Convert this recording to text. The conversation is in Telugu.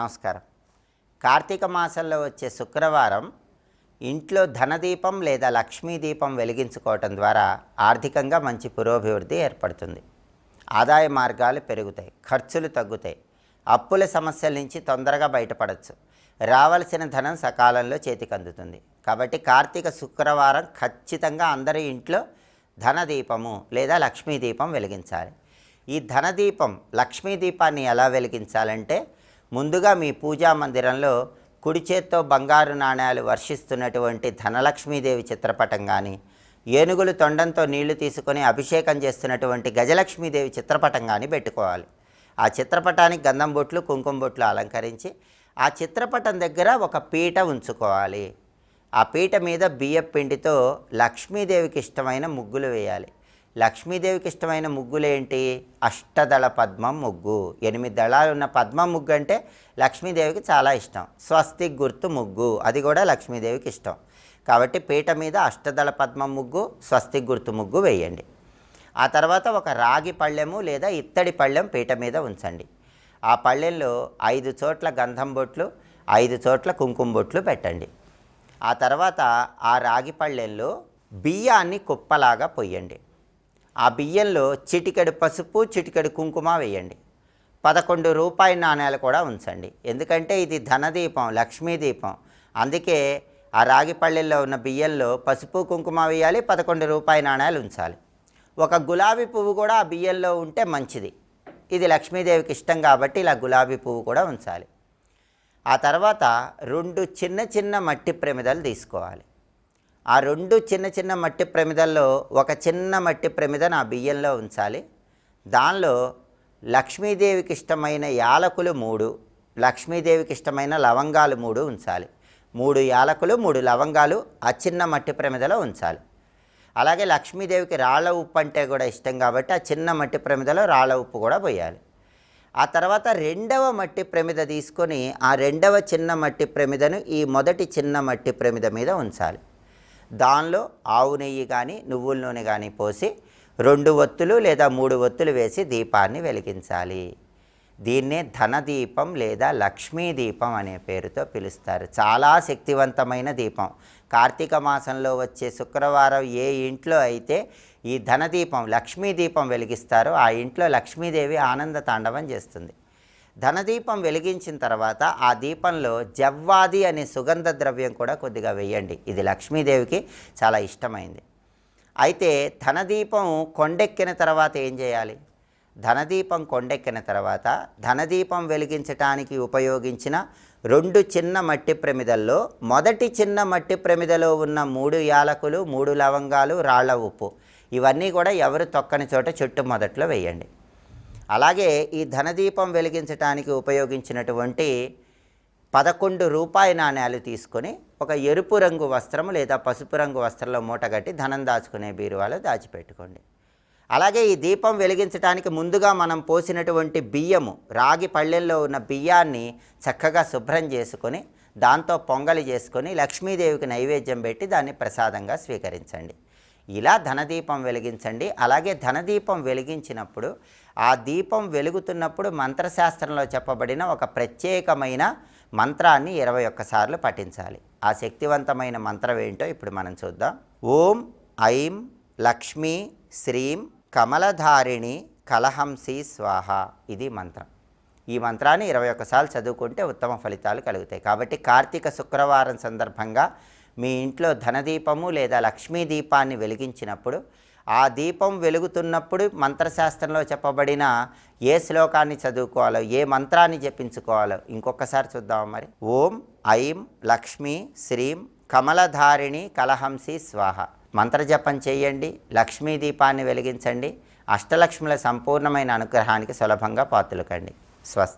నమస్కారం. కార్తీక మాసంలో వచ్చే శుక్రవారం ఇంట్లో ధనదీపం లేదా లక్ష్మీ దీపం వెలిగించుకోవటం ద్వారా ఆర్థికంగా మంచి పురోభివృద్ధి ఏర్పడుతుంది. ఆదాయ మార్గాలు పెరుగుతాయి, ఖర్చులు తగ్గుతాయి, అప్పుల సమస్యల నుంచి తొందరగా బయటపడవచ్చు, రావాల్సిన ధనం సకాలంలో చేతికి అందుతుంది. కాబట్టి కార్తీక శుక్రవారం ఖచ్చితంగా అందరి ఇంట్లో ధనదీపము లేదా లక్ష్మీ దీపం వెలిగించాలి. ఈ ధనదీపం లక్ష్మీ దీపాన్ని ఎలా వెలిగించాలంటే, ముందుగా మీ పూజా మందిరంలో కుడి చేత్తో బంగారు నాణ్యాలు వర్షిస్తున్నటువంటి ధనలక్ష్మీదేవి చిత్రపటం కానీ, ఏనుగులు తొండంతో నీళ్లు తీసుకొని అభిషేకం చేస్తున్నటువంటి గజలక్ష్మీదేవి చిత్రపటం కానీ పెట్టుకోవాలి. ఆ చిత్రపటానికి గంధం బొట్లు, కుంకుమ బొట్లు అలంకరించి ఆ చిత్రపటం దగ్గర ఒక పీట ఉంచుకోవాలి. ఆ పీట మీద బియ్యం పిండితో లక్ష్మీదేవికి ఇష్టమైన ముగ్గులు వేయాలి. లక్ష్మీదేవికి ఇష్టమైన ముగ్గులు ఏంటి? అష్టదళ పద్మం ముగ్గు. 8 దళాలు ఉన్న పద్మం ముగ్గు అంటే లక్ష్మీదేవికి చాలా ఇష్టం. స్వస్తిక్ గుర్తు ముగ్గు, అది కూడా లక్ష్మీదేవికి ఇష్టం. కాబట్టి పీట మీద అష్టదళ పద్మం ముగ్గు, స్వస్తిక్ గుర్తు ముగ్గు వేయండి. ఆ తర్వాత ఒక రాగి పళ్ళెము లేదా ఇత్తడి పళ్ళెం పీట మీద ఉంచండి. ఆ పళ్ళెంలో 5 చోట్ల గంధం బొట్లు, 5 చోట్ల కుంకుమ బొట్లు పెట్టండి. ఆ తర్వాత ఆ రాగి పళ్ళెంలో బియ్యాన్ని కుప్పలాగా పొయ్యండి. ఆ బియ్యంలో చిటికెడు పసుపు, చిటికెడు కుంకుమ వేయండి. 11 రూపాయి నాణ్యాలు కూడా ఉంచండి. ఎందుకంటే ఇది ధనదీపం, లక్ష్మీదీపం. అందుకే ఆ రాగి పళ్ళెల్లో ఉన్న బియ్యంలో పసుపు కుంకుమ వేయాలి, 11 రూపాయి నాణ్యాలు ఉంచాలి. ఒక గులాబీ పువ్వు కూడా ఆ బియ్యంలో ఉంటే మంచిది. ఇది లక్ష్మీదేవికి ఇష్టం కాబట్టి ఇలా గులాబీ పువ్వు కూడా ఉంచాలి. ఆ తర్వాత 2 చిన్న చిన్న మట్టి ప్రమిదలు తీసుకోవాలి. ఆ 2 చిన్న చిన్న మట్టి ప్రమిదల్లో ఒక చిన్న మట్టి ప్రమిదను ఆ బియ్యంలో ఉంచాలి. దానిలో లక్ష్మీదేవికి ఇష్టమైన యాలకులు 3, లక్ష్మీదేవికి ఇష్టమైన లవంగాలు 3 ఉంచాలి. 3 యాలకులు, 3 లవంగాలు ఆ చిన్న మట్టి ప్రమిదలో ఉంచాలి. అలాగే లక్ష్మీదేవికి రాళ్ళ ఉప్పు అంటే కూడా ఇష్టం కాబట్టి ఆ చిన్న మట్టి ప్రమిదలో రాళ్ళ ఉప్పు కూడా పోయాలి. ఆ తర్వాత 2వ మట్టి ప్రమిద తీసుకొని ఆ 2వ చిన్న మట్టి ప్రమిదను ఈ మొదటి చిన్న మట్టి ప్రమిద మీద ఉంచాలి. దానిలో ఆవు నెయ్యి కానీ నువ్వుల నూనె కానీ పోసి 2 ఒత్తులు లేదా 3 ఒత్తులు వేసి దీపాన్ని వెలిగించాలి. దీన్నే ధనదీపం లేదా లక్ష్మీ దీపం అనే పేరుతో పిలుస్తారు. చాలా శక్తివంతమైన దీపం. కార్తీక మాసంలో వచ్చే శుక్రవారం ఏ ఇంట్లో అయితే ఈ ధనదీపం, లక్ష్మీ దీపం వెలిగిస్తారో ఆ ఇంట్లో లక్ష్మీదేవి ఆనంద తాండవం చేస్తుంది. ధనదీపం వెలిగించిన తర్వాత ఆ దీపంలో జవ్వాది అనే సుగంధ ద్రవ్యం కూడా కొద్దిగా వేయండి. ఇది లక్ష్మీదేవికి చాలా ఇష్టమైంది. అయితే ధనదీపం కొండెక్కిన తర్వాత ఏం చేయాలి? ధనదీపం కొండెక్కిన తర్వాత ధనదీపం వెలిగించటానికి ఉపయోగించిన 2 చిన్న మట్టి ప్రమిదల్లో మొదటి చిన్న మట్టి ప్రమిదలో ఉన్న 3 యాలకులు, 3 లవంగాలు, రాళ్ల ఉప్పు ఇవన్నీ కూడా ఎవరు తొక్కని చోట చెట్టు మొదట్లో వేయండి. అలాగే ఈ ధనదీపం వెలిగించడానికి ఉపయోగించినటువంటి 11 రూపాయి నాణ్యాలు తీసుకొని ఒక ఎరుపు రంగు వస్త్రం లేదా పసుపు రంగు వస్త్రంలో మూటగట్టి ధనం దాచుకునే బీరువాలో దాచిపెట్టుకోండి. అలాగే ఈ దీపం వెలిగించడానికి ముందుగా మనం పోసినటువంటి బియ్యము, రాగి పళ్ళెల్లో ఉన్న బియ్యాన్ని చక్కగా శుభ్రం చేసుకొని దాంతో పొంగలి చేసుకొని లక్ష్మీదేవికి నైవేద్యం పెట్టి దాన్ని ప్రసాదంగా స్వీకరించండి. ఇలా ధనదీపం వెలిగించండి. అలాగే ధనదీపం వెలిగించినప్పుడు ఆ దీపం వెలుగుతున్నప్పుడు మంత్రశాస్త్రంలో చెప్పబడిన ఒక ప్రత్యేకమైన మంత్రాన్ని 21 సార్లు పఠించాలి. ఆ శక్తివంతమైన మంత్రం ఏంటో ఇప్పుడు మనం చూద్దాం. ఓం ఐం లక్ష్మీ శ్రీం కమలధారిణి కలహంసి స్వాహ. ఇది మంత్రం. ఈ మంత్రాన్ని 21 సార్లు చదువుకుంటే ఉత్తమ ఫలితాలు కలుగుతాయి. కాబట్టి కార్తీక శుక్రవారం సందర్భంగా మీ ఇంట్లో ధనదీపము లేదా లక్ష్మీ దీపాన్ని వెలిగించినప్పుడు ఆ దీపం వెలుగుతున్నప్పుడు మంత్రశాస్త్రంలో చెప్పబడిన ఏ శ్లోకాన్ని చదువుకోవాలో, ఏ మంత్రాన్ని జపించుకోవాలో ఇంకొకసారి చూద్దాం మరి. ఓం ఐం లక్ష్మీ శ్రీం కమలధారిణి కలహంసి స్వాహ. మంత్రజపం చేయండి, లక్ష్మీ దీపాన్ని వెలిగించండి. అష్టలక్ష్ముల సంపూర్ణమైన అనుగ్రహానికి సులభంగా పాత్రలు కండి. స్వస్తి.